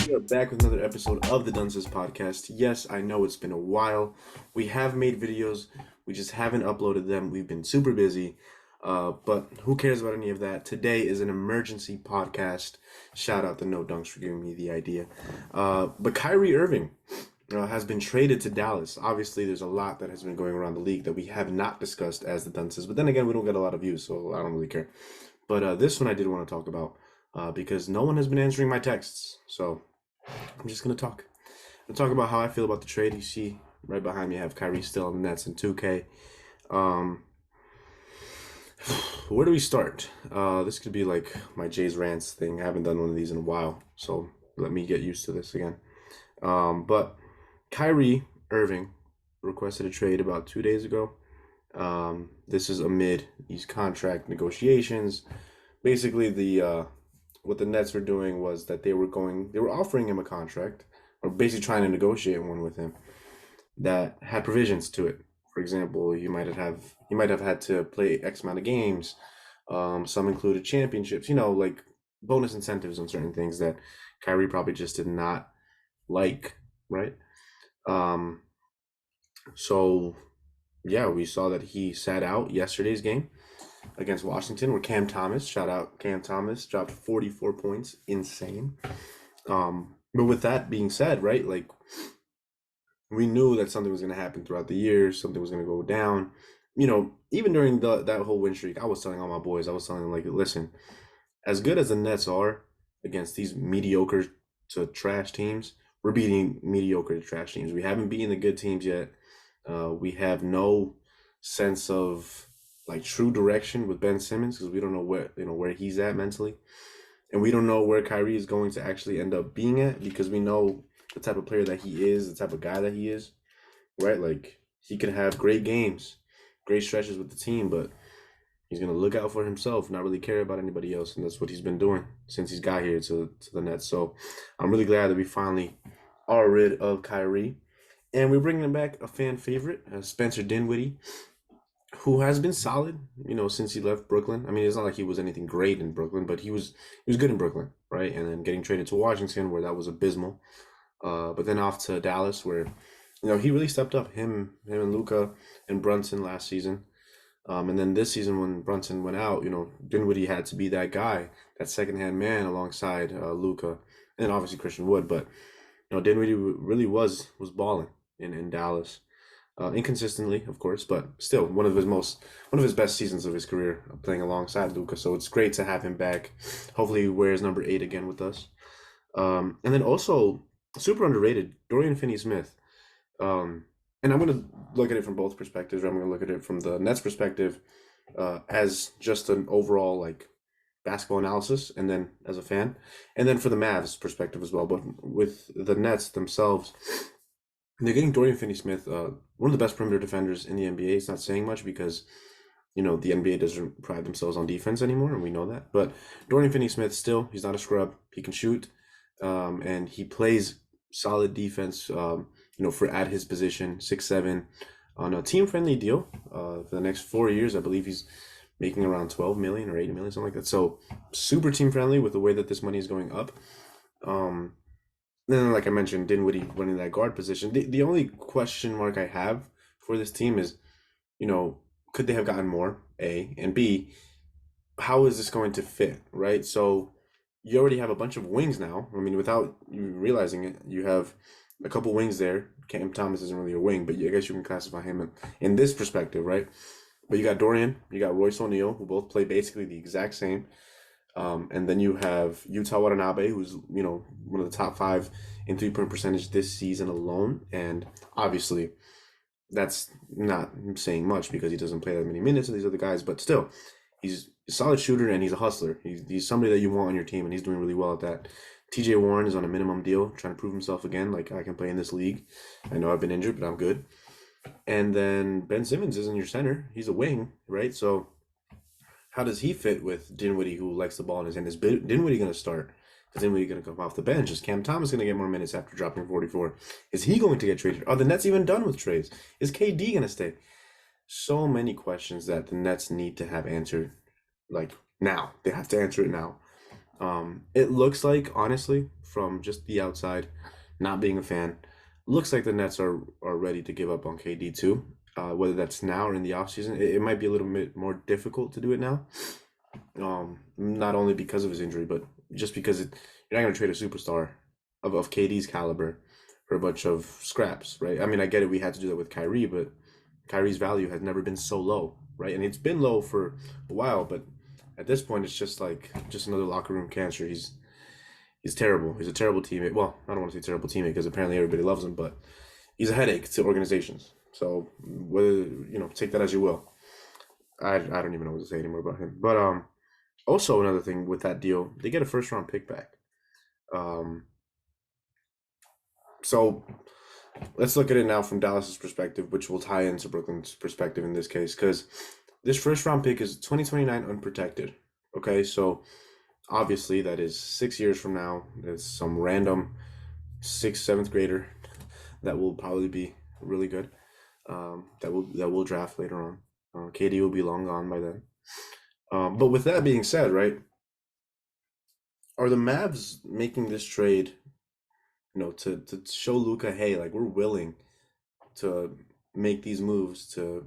We are back with another episode of the Dunces podcast. Yes, I know it's been a while. We have made videos, we just haven't uploaded them. We've been super busy, but who cares about any of that? Today is an emergency podcast. Shout out to No Dunks for giving me the idea. But Kyrie Irving has been traded to Dallas. Obviously, there's a lot that has been going around the league that we have not discussed as the Dunces, but then again, we don't get a lot of views, so I don't really care. But this one I did want to talk about because no one has been answering my texts. So I'm just going to talk. I'm talk about how I feel about the trade. You see right behind me, I have Kyrie still on the Nets in 2K. Um, where do we start? This could be like my Jay's Rants thing. I haven't done one of these in a while, so let me get used to this again. But Kyrie Irving requested a trade about 2 days ago. This is amid these contract negotiations. Basically, the what the Nets were doing was that they were offering him a contract, or basically trying to negotiate one with him that had provisions to it. For example, he might have had to play X amount of games. Some included championships, like bonus incentives on certain things that Kyrie probably just did not like, right? Um, so yeah, we saw that he sat out yesterday's game against Washington, where shout out Cam Thomas, dropped 44 points, insane. But with that being said, right, like we knew that something was going to happen throughout the year, something was going to go down. Even during that whole win streak, I was telling all my boys, I was telling them like, listen, as good as the Nets are against these mediocre to trash teams, we're beating mediocre to trash teams. We haven't beaten the good teams yet. We have no sense of like true direction with Ben Simmons because we don't know where he's at mentally, and we don't know where Kyrie is going to actually end up being at because we know the type of player that he is, the type of guy that he is, right? Like he could have great games, great stretches with the team, but he's gonna look out for himself, not really care about anybody else, and that's what he's been doing since he's got here to the Nets. So I'm really glad that we finally are rid of Kyrie. And we're bringing back a fan favorite, Spencer Dinwiddie, who has been solid, since he left Brooklyn. I mean, it's not like he was anything great in Brooklyn, but he was good in Brooklyn, right? And then getting traded to Washington, where that was abysmal. But then off to Dallas, where he really stepped up. Him and Luka and Brunson last season. And then this season, when Brunson went out, Dinwiddie had to be that guy, that second-hand man alongside Luka, and obviously Christian Wood. But Dinwiddie really was balling in Dallas, inconsistently, of course, but still one of his best seasons of his career, playing alongside Luka. So it's great to have him back. Hopefully, he wears number 8 again with us. And then also super underrated Dorian Finney-Smith. And I'm going to look at it from both perspectives. I'm going to look at it from the Nets perspective, as just an overall like basketball analysis, and then as a fan, and then for the Mavs perspective as well. But with the Nets themselves, they're getting Dorian Finney-Smith, one of the best perimeter defenders in the NBA. It's not saying much because the NBA doesn't pride themselves on defense anymore, and we know that. But Dorian Finney-Smith, still, he's not a scrub. He can shoot, and he plays solid defense. For at his position, 6'7", on a team-friendly deal for the next 4 years. I believe he's making around 12 million or 8 million, something like that. So super team-friendly with the way that this money is going up. Then, like I mentioned, Dinwiddie running that guard position. The only question mark I have for this team is, could they have gotten more, A, and B, how is this going to fit, right? So you already have a bunch of wings now. I mean, without you realizing it, you have a couple wings there. Cam Thomas isn't really a wing, but I guess you can classify him in this perspective, right? But you got Dorian, you got Royce O'Neal, who both play basically the exact same. And then you have Yuta Watanabe, who's, one of the top 5 in 3-point percentage this season alone. And obviously, that's not saying much because he doesn't play that many minutes of these other guys. But still, he's a solid shooter and he's a hustler. He's somebody that you want on your team, and he's doing really well at that. TJ Warren is on a minimum deal, trying to prove himself again. Like, I can play in this league. I know I've been injured, but I'm good. And then Ben Simmons isn't your center. He's a wing, right? So how does he fit with Dinwiddie, who likes the ball in his hand? Is Dinwiddie going to start? Is Dinwiddie going to come off the bench? Is Cam Thomas going to get more minutes after dropping 44? Is he going to get traded? Are the Nets even done with trades? Is KD going to stay? So many questions that the Nets need to have answered, like, now. They have to answer it now. It looks like, honestly, from just the outside, not being a fan, looks like the Nets are ready to give up on KD too. Whether that's now or in the offseason, it might be a little bit more difficult to do it now. Not only because of his injury, but just because you're not going to trade a superstar of KD's caliber for a bunch of scraps, right? I mean, I get it. We had to do that with Kyrie, but Kyrie's value has never been so low, right? And it's been low for a while, but at this point, it's just like just another locker room cancer. He's terrible. He's a terrible teammate. Well, I don't want to say terrible teammate because apparently everybody loves him, but he's a headache to organizations. So whether take that as you will. I don't even know what to say anymore about him. But also another thing with that deal, they get a first round pick back. Um, so let's look at it now from Dallas's perspective, which will tie into Brooklyn's perspective in this case, because this first round pick is 2029 unprotected. Okay, so obviously that is 6 years from now. There's some random sixth, seventh grader that will probably be really good. That will draft later on. KD will be long gone by then. But with that being said, right, are the Mavs making this trade, to show Luca, hey, like we're willing to make these moves to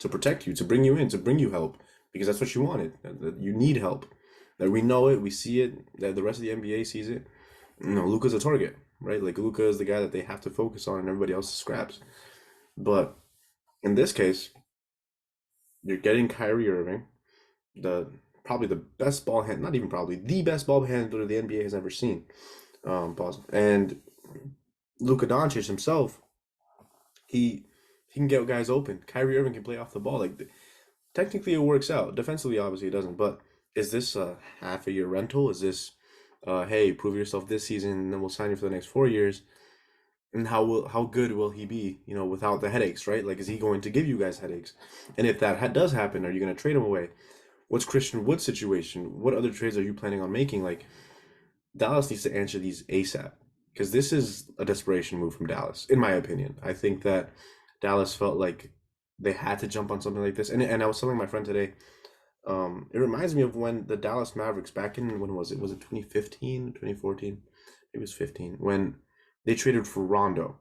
protect you, to bring you in, to bring you help, because that's what you wanted. That you need help. That we know it, we see it. That the rest of the NBA sees it. Luca's a target, right? Like Luca is the guy that they have to focus on, and everybody else is scraps. But in this case, you're getting Kyrie Irving, the probably the best ball hand, not even probably the best ball handler the NBA has ever seen. Pause. And Luka Doncic himself, he can get guys open. Kyrie Irving can play off the ball. Like technically, it works out. Defensively, obviously, it doesn't. But is this a half a year rental? Is this, hey, prove yourself this season, and then we'll sign you for the next 4 years? And how good will he be? Without the headaches, right? Like, is he going to give you guys headaches? And if that does happen, are you going to trade him away? What's Christian Wood's situation? What other trades are you planning on making? Like, Dallas needs to answer these ASAP because this is a desperation move from Dallas, in my opinion. I think that Dallas felt like they had to jump on something like this. And I was telling my friend today, it reminds me of when the Dallas Mavericks back in, when was it? Was it 2015, 2014? It was 15 when they traded for Rondo,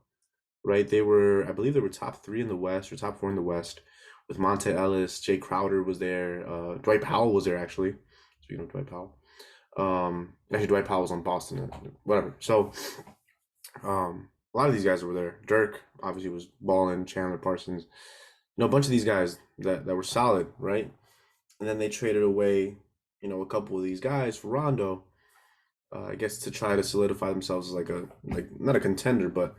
right? I believe they were top three in the West or top four in the West with Monte Ellis, Jay Crowder was there, Dwight Powell was there actually. Speaking of Dwight Powell, actually Dwight Powell was on Boston, whatever. So, a lot of these guys were there. Dirk obviously was balling, Chandler Parsons, a bunch of these guys that were solid, right? And then they traded away, a couple of these guys for Rondo, I guess to try to solidify themselves as like not a contender, but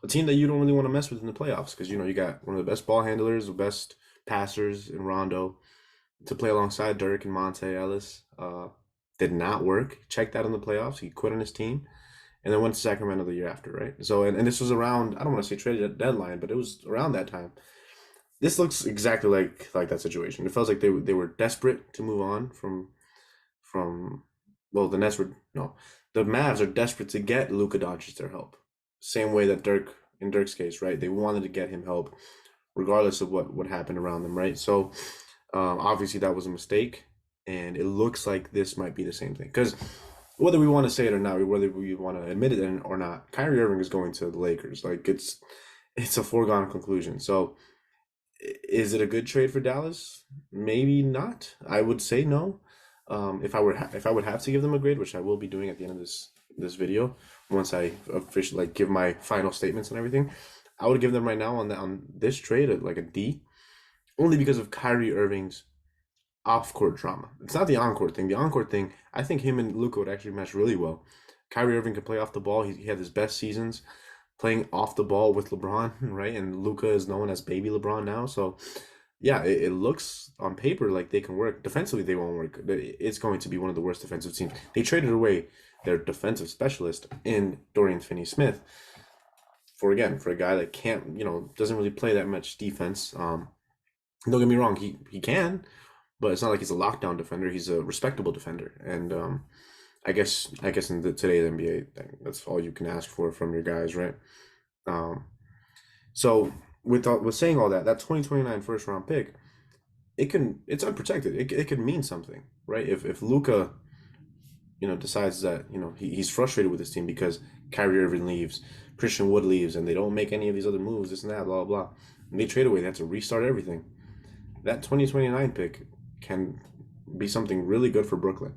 a team that you don't really want to mess with in the playoffs because you got one of the best ball handlers, the best passers in Rondo to play alongside Dirk and Monte Ellis. Did not work. Checked out in the playoffs. He quit on his team and then went to Sacramento the year after, right? So and this was around, I don't want to say trade deadline, but it was around that time. This looks exactly like that situation. It feels like they were desperate to move on from well, the Nets were no, the Mavs are desperate to get Luka Doncic their help. Same way that in Dirk's case, right? They wanted to get him help, regardless of what happened around them, right? So obviously that was a mistake, and it looks like this might be the same thing. Because whether we want to say it or not, whether we want to admit it or not, Kyrie Irving is going to the Lakers. Like it's a foregone conclusion. So is it a good trade for Dallas? Maybe not. I would say no. If I would have to give them a grade, which I will be doing at the end of this video, once I officially give my final statements and everything, I would give them right now on this trade like a D, only because of Kyrie Irving's off-court drama. It's not the on-court thing. The on-court thing, I think him and Luka would actually mesh really well. Kyrie Irving can play off the ball. He had his best seasons playing off the ball with LeBron, right? And Luka is known as baby LeBron now. So yeah, it looks on paper like they can work. Defensively, they won't work. It's going to be one of the worst defensive teams. They traded away their defensive specialist in Dorian Finney-Smith for a guy that can't, doesn't really play that much defense. Don't get me wrong, he can, but it's not like he's a lockdown defender. He's a respectable defender, and I guess in today's NBA, that's all you can ask for from your guys, right? So with saying all that 2029 first round pick, it's unprotected. It could mean something, right? If Luka decides that he's frustrated with his team because Kyrie Irving leaves, Christian Wood leaves, and they don't make any of these other moves, this and that, blah blah blah. And they trade away. They have to restart everything. That 2029 pick can be something really good for Brooklyn.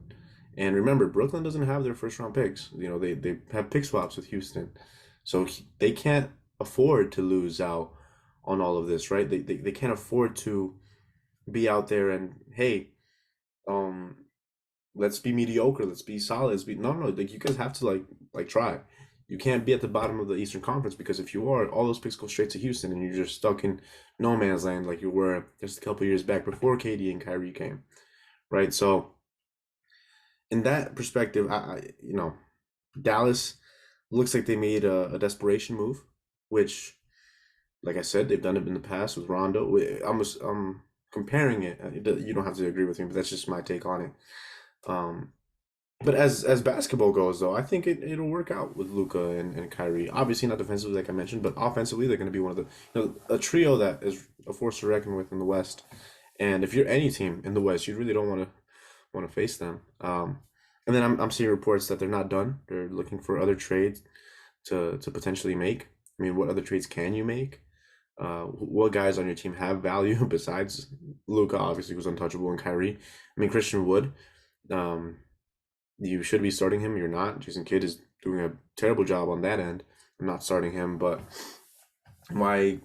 And remember, Brooklyn doesn't have their first round picks. They have pick swaps with Houston. So they can't afford to lose out on all of this, right? They can't afford to be out there and, hey, um, let's be mediocre, let's be solid, let's be no, like you guys have to like try. You can't be at the bottom of the Eastern Conference because if you are, all those picks go straight to Houston and you're just stuck in no man's land like you were just a couple years back before KD and Kyrie came, right? So in that perspective, Dallas looks like they made a desperation move, which, like I said, they've done it in the past with Rondo. I'm comparing it. You don't have to agree with me, but that's just my take on it. Um, but as basketball goes, though, I think it'll work out with Luca and Kyrie. Obviously, not defensively, like I mentioned, but offensively, they're going to be one of the a trio that is a force to reckon with in the West. And if you're any team in the West, you really don't want to face them. And then I'm seeing reports that they're not done. They're looking for other trades to potentially make. I mean, what other trades can you make? What guys on your team have value besides Luca, obviously, who's untouchable, and Kyrie? I mean, Christian Wood. Um, you should be starting him. You're not. Jason Kidd is doing a terrible job on that end. I'm not starting him, but why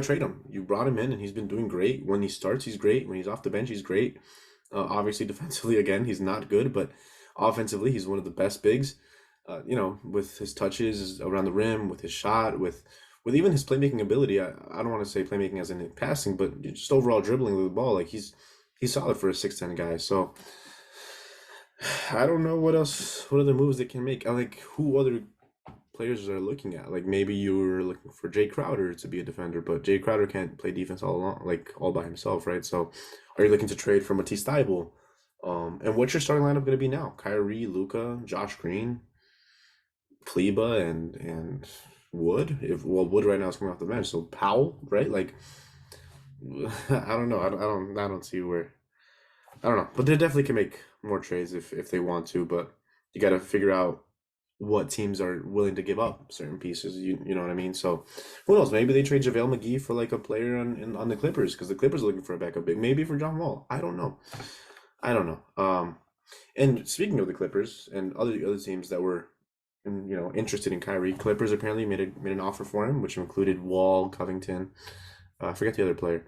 trade him? You brought him in, and he's been doing great. When he starts, he's great. When he's off the bench, he's great. Obviously, defensively, again, he's not good, but offensively, he's one of the best bigs. With his touches around the rim, with his shot, with even his playmaking ability. I don't want to say playmaking as in passing, but just overall dribbling with the ball. Like he's solid for a 6'10" guy. So I don't know what other moves they can make. I like who other players are looking at. Like maybe you were looking for Jay Crowder to be a defender, but Jay Crowder can't play defense all along, like all by himself, right? So are you looking to trade for Matisse Thybulle? And what's your starting lineup going to be now? Kyrie, Luca, Josh Green, Kleba, and Wood. If Wood right now is coming off the bench, so Powell, right? Like I don't know. I don't see where. I don't know, but they definitely can make more trades if they want to. But you got to figure out what teams are willing to give up certain pieces. You know what I mean? So who knows? Maybe they trade JaVale McGee for like a player on the Clippers because the Clippers are looking for a backup big. Maybe for John Wall. I don't know. I don't know. And speaking of the Clippers and other teams that were interested in Kyrie, Clippers apparently made an offer for him, which included Wall, Covington. I forget the other player.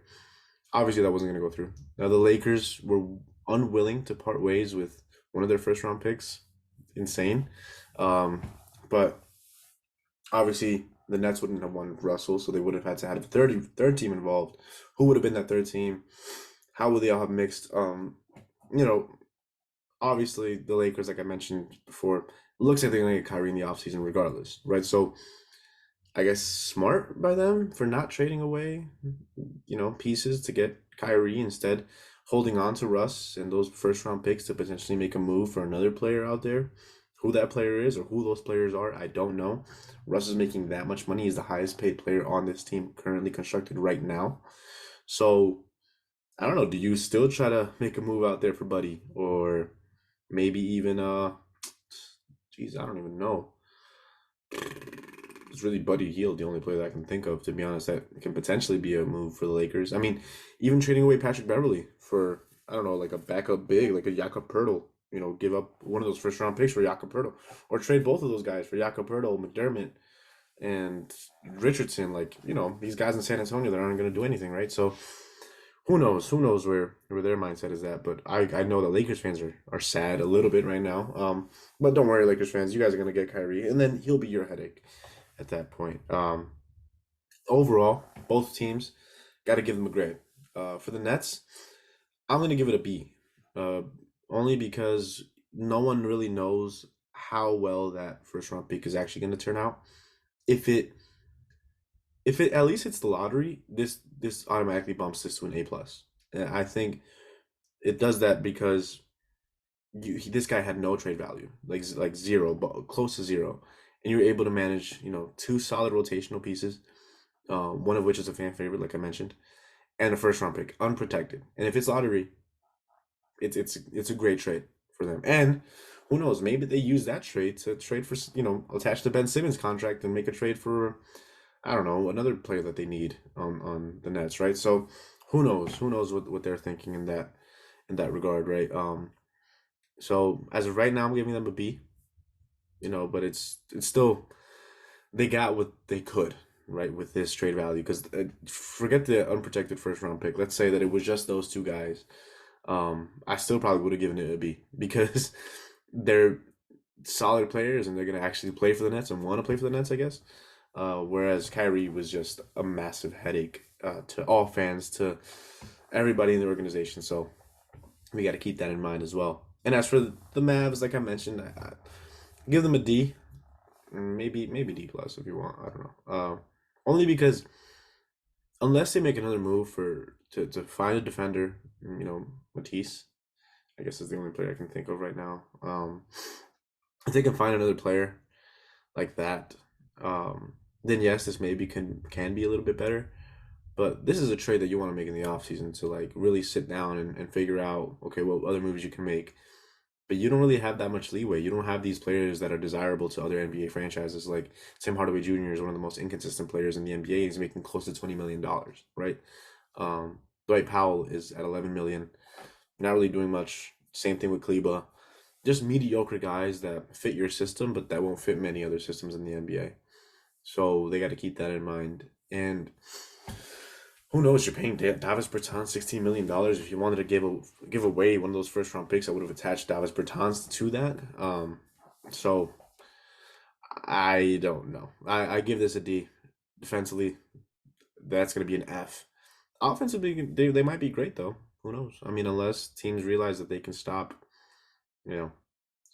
Obviously, that wasn't going to go through. Now the Lakers were unwilling to part ways with one of their first round picks. Insane. Um, but obviously the Nets wouldn't have won Russell, so they would have had to have a third team involved. Who would have been that third team? How would they all have mixed? You know, Obviously the Lakers, like I mentioned before, looks like they're gonna get Kyrie in the offseason regardless, right? So I guess smart by them for not trading away, pieces to get Kyrie, instead holding on to Russ and those first round picks to potentially make a move for another player out there. Who that player is or who those players are, I don't know. Russ is making that much money. He's the highest paid player on this team currently constructed right now. So I don't know. Do you still try to make a move out there for Buddy, or maybe even geez, I don't even know. It's really Buddy Hield, the only player that I can think of, to be honest, that can potentially be a move for the Lakers. I mean, even trading away Patrick Beverly for, I don't know, like a backup big, like a Jakob Poeltl. Give up one of those first round picks for Jakob Poeltl, or trade both of those guys for Jakob Poeltl, McDermott, and Richardson. Like, these guys in San Antonio that aren't going to do anything, right? So who knows? Who knows where their mindset is at? But I know that Lakers fans are sad a little bit right now. But don't worry, Lakers fans, you guys are going to get Kyrie, and then he'll be your headache at that point. Overall, both teams got to give them a grade. For the Nets, I'm going to give it a B, uh, only because no one really knows how well that first round pick is actually going to turn out. If it if it at least hits the lottery, this automatically bumps this to an A plus. And I think it does that because this guy had no trade value, like zero, but close to zero, and you were able to manage two solid rotational pieces, one of which is a fan favorite, like I mentioned, and a first round pick, unprotected. And if it's lottery, it's a great trade for them. And who knows? Maybe they use that trade to trade for, attach the Ben Simmons contract and make a trade for, I don't know, another player that they need on the Nets, right? So who knows? Who knows what they're thinking in that regard, right? So as of right now, I'm giving them a B, but it's still they got what they could, right, with this trade value. Because forget the unprotected first round pick. Let's say that it was just those two guys. I still probably would have given it a B because they're solid players and they're gonna actually play for the Nets and want to play for the Nets, I guess. Whereas Kyrie was just a massive headache to all fans, to everybody in the organization. So we got to keep that in mind as well. And as for the Mavs, like I mentioned, I give them a D, maybe D plus if you want. I don't know. Only because unless they make another move to find a defender, Matisse, I guess is the only player I can think of right now. If they can find another player like that, then yes, this maybe can be a little bit better. But this is a trade that you want to make in the offseason to like really sit down and figure out, okay, what other moves you can make. But you don't really have that much leeway. You don't have these players that are desirable to other NBA franchises. Like Tim Hardaway Jr. is one of the most inconsistent players in the NBA. He's making close to $20 million, right? Dwight Powell is at 11 million, not really doing much. Same thing with Kleba. Just mediocre guys that fit your system, but that won't fit many other systems in the NBA. So they got to keep that in mind. And who knows? You're paying Davis Bertans $16 million. If you wanted to give away one of those first round picks, I would have attached Davis Bertans to that. So I don't know. I give this a D. Defensively, that's going to be an F. Offensively, they might be great though. Who knows? I mean, unless teams realize that they can stop, you know,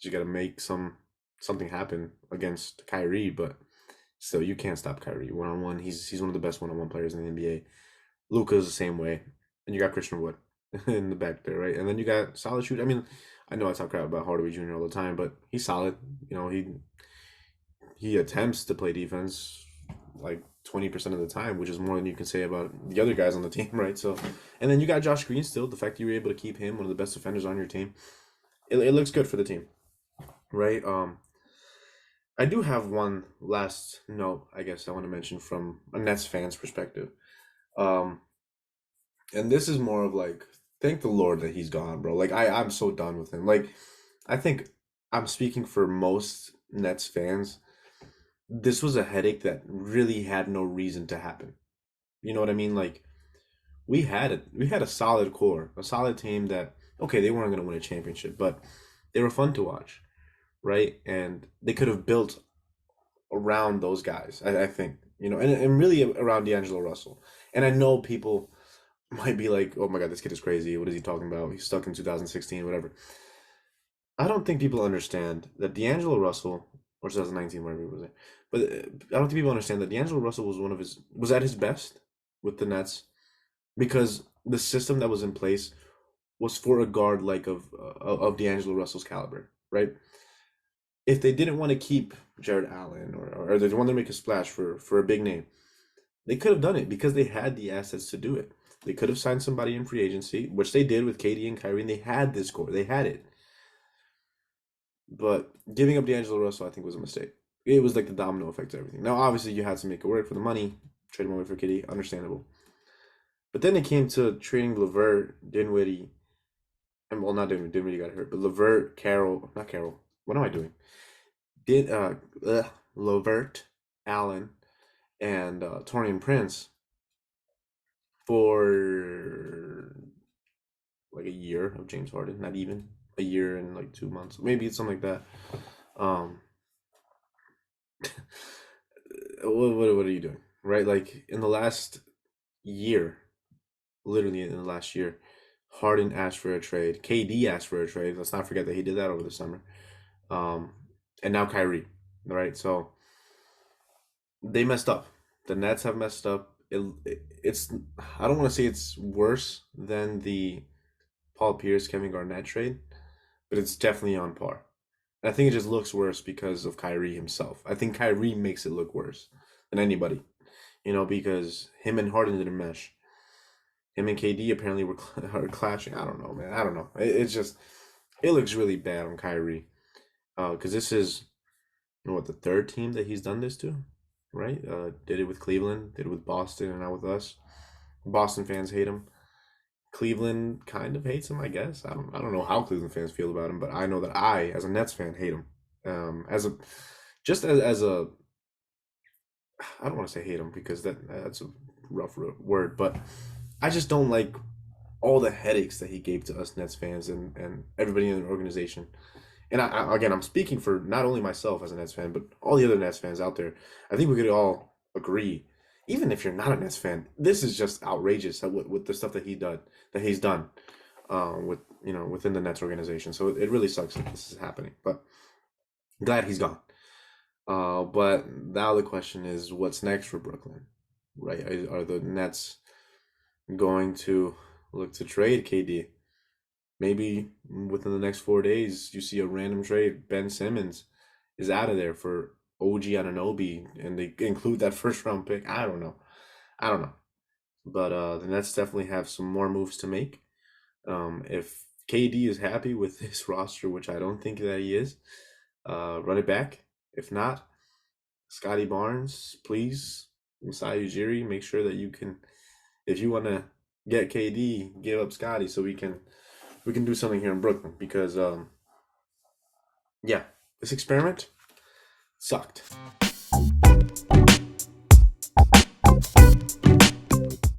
you got to make something happen against Kyrie, but still, you can't stop Kyrie 1-on-1. He's one of the best 1-on-1 players in the NBA. Luka's the same way, and you got Christian Wood in the back there, right? And then you got solid shoot. I mean, I know I talk crap about Hardaway Jr. all the time, but he's solid. He attempts to play defense like 20% of the time, which is more than you can say about the other guys on the team, right? So, and then you got Josh Green still. The fact that you were able to keep him, one of the best defenders on your team, it looks good for the team, right? I do have one last note, I guess I want to mention from a Nets fan's perspective. Um, and this is more of like, thank the Lord that he's gone, bro. Like I'm so done with him. Like I think I'm speaking for most Nets fans. This was a headache that really had no reason to happen. You know what I mean? Like we had a solid core, a solid team that okay, they weren't gonna win a championship, but they were fun to watch, right? And they could have built around those guys, I think, and really around D'Angelo Russell. And I know people might be like, oh my God, this kid is crazy. What is he talking about? He's stuck in 2016, whatever. I don't think people understand that D'Angelo Russell, or 2019, whatever it was there, but I don't think people understand that D'Angelo Russell was at his best with the Nets because the system that was in place was for a guard like of D'Angelo Russell's caliber, right? If they didn't want to keep Jared Allen or they wanted to make a splash for a big name, they could have done it because they had the assets to do it. They could have signed somebody in free agency, which they did with KD and Kyrie, and they had this core. They had it. But giving up D'Angelo Russell, I think, was a mistake. It was like the domino effect of everything. Now, obviously, you had to make it work for the money, trade him away for KD, understandable. But then it came to trading LeVert, Dinwiddie, and well, not Dinwiddie, Dinwiddie got hurt, but LeVert, not Carroll. What am I doing? Did LeVert, Allen, and Torian Prince for like a year of James Harden, not even a year and like 2 months, maybe it's something like that. Um, what are you doing, right? Like in the last year, literally in the last year, Harden asked for a trade. KD asked for a trade. Let's not forget that he did that over the summer. Um, and now Kyrie, right? So they messed up. The Nets have messed up. It's I don't want to say it's worse than the Paul Pierce Kevin Garnett trade, but it's definitely on par. And I think it just looks worse because of Kyrie himself. I think Kyrie makes it look worse than anybody, because him and Harden didn't mesh. Him and KD apparently are clashing. I don't know, man. I don't know. It's just it looks really bad on Kyrie. Because this is what the third team that he's done this to, right? Did it with Cleveland, did it with Boston, and now with us. Boston fans hate him. Cleveland kind of hates him, I guess. I don't know how Cleveland fans feel about him, but I know that I, as a Nets fan, hate him. As a just as a I don't want to say hate him because that's a rough word, but I just don't like all the headaches that he gave to us Nets fans and everybody in the organization. And again, I'm speaking for not only myself as a Nets fan, but all the other Nets fans out there. I think we could all agree, even if you're not a Nets fan, this is just outrageous with the stuff that he's done with within the Nets organization. So it really sucks that this is happening. But glad he's gone. But now the question is, what's next for Brooklyn? Right? Are the Nets going to look to trade KD? Maybe within the next 4 days, you see a random trade. Ben Simmons is out of there for OG Anunoby, and they include that first round pick. I don't know. I don't know. But the Nets definitely have some more moves to make. If KD is happy with this roster, which I don't think that he is, run it back. If not, Scotty Barnes, please, Masai Ujiri, make sure that you can, if you want to get KD, give up Scotty so we can do something here in Brooklyn because yeah, this experiment sucked.